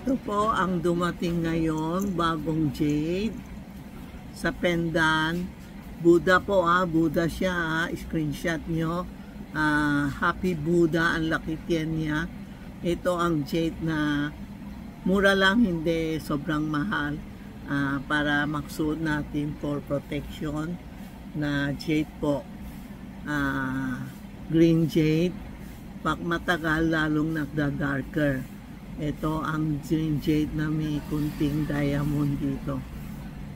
Ito po ang dumating ngayon, bagong jade sa pendant. Buddha po Buddha siya screenshot nyo. Happy Buddha, ang laki tiyan niya. Ito ang jade na mura lang, hindi sobrang mahal. Para maksuot natin for protection na jade po. Green jade. Pag matagal, lalong nagda-darker. Ito ang green jade na may kunting diamond dito.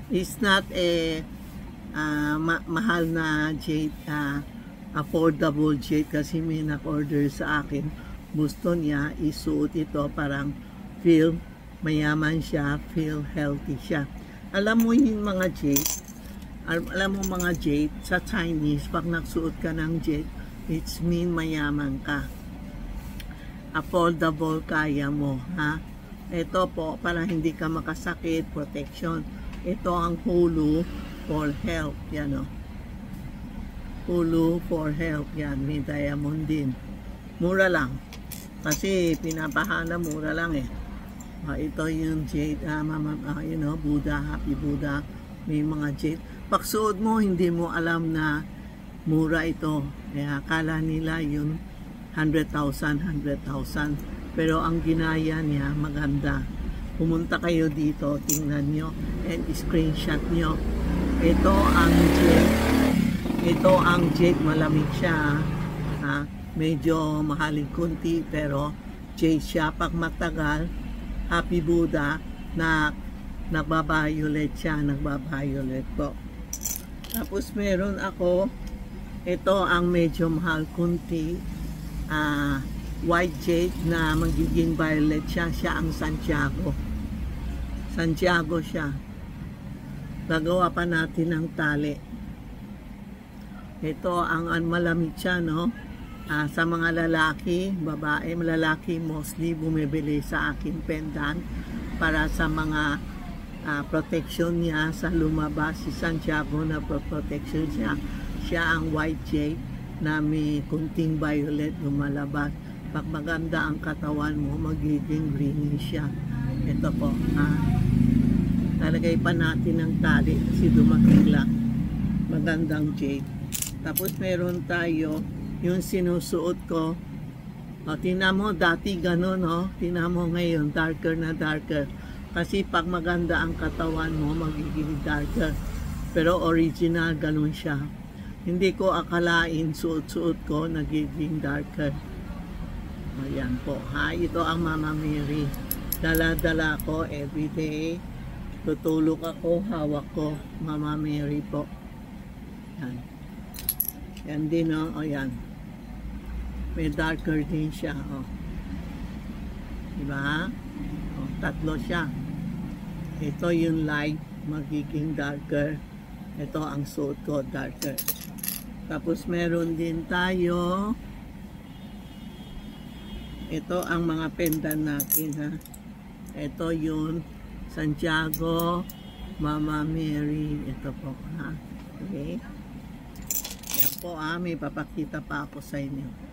It's not a mahal na jade, affordable jade, kasi may nag-order sa akin. Gusto niya isuot ito, parang feel mayaman siya, feel healthy siya. Alam mo yung mga jade, sa Chinese, pag nagsuot ka ng jade, it's mean mayaman ka. Affordable, kaya mo, ha? Ito po, para hindi ka makasakit, protection. Ito ang Hulu for health, yan o. Hulu for health, yan. May diamond din. Mura lang. Kasi pinapahala, mura lang eh. Ito yung jade, Buddha, Happy Buddha. May mga jade. Pagsuot mo, hindi mo alam na mura ito. Kaya akala nila yun 100,000. Pero ang ginaya niya, maganda. Pumunta kayo dito, tingnan nyo, and screenshot nyo. Ito ang jade. Ito ang jade, malamig siya. Medyo mahaling kunti, pero jade siya. Pag matagal, Happy Buddha, na nagba-violet siya, nagba-violet po. Tapos meron ako, ito ang medyo mahal kunti, white jade na magiging violet siya. Siya ang Santiago siya. Gagawa pa natin ng tali. Ito ang malamig siya, no? Sa mga lalaki, babae, lalaki mostly bumibili sa akin pendant para sa mga protection niya sa lumabas. Si Santiago na protection siya. Siya ang white jade na may kunting violet lumalabas. Pag maganda ang katawan mo, magiging greenish siya. Ito po, talagay pa natin ng tali kasi dumating lang. Magandang jade. Tapos meron tayo yung sinusuot ko. Tingnan mo, dati ganun, tingnan mo ngayon, darker na darker. Kasi pag maganda ang katawan mo, magiging darker. Pero original, ganun siya. Hindi ko akalain, suot-suot ko, nagiging darker. Ayan po, ito ang Mama Mary. Dala-dala ko everyday. Tutulog ako, hawak ko, Mama Mary po. Yan. Yan din, ayan. May darker din siya, Diba? Tatlo siya. Ito yung light, magiging darker. Ito ang suot ko, darker. Tapos meron din tayo. Ito ang mga pendant natin, ha. Ito yung Santiago, Mama Mary. Ito po, ha. Okay. Yan po, may papakita pa ako sa inyo.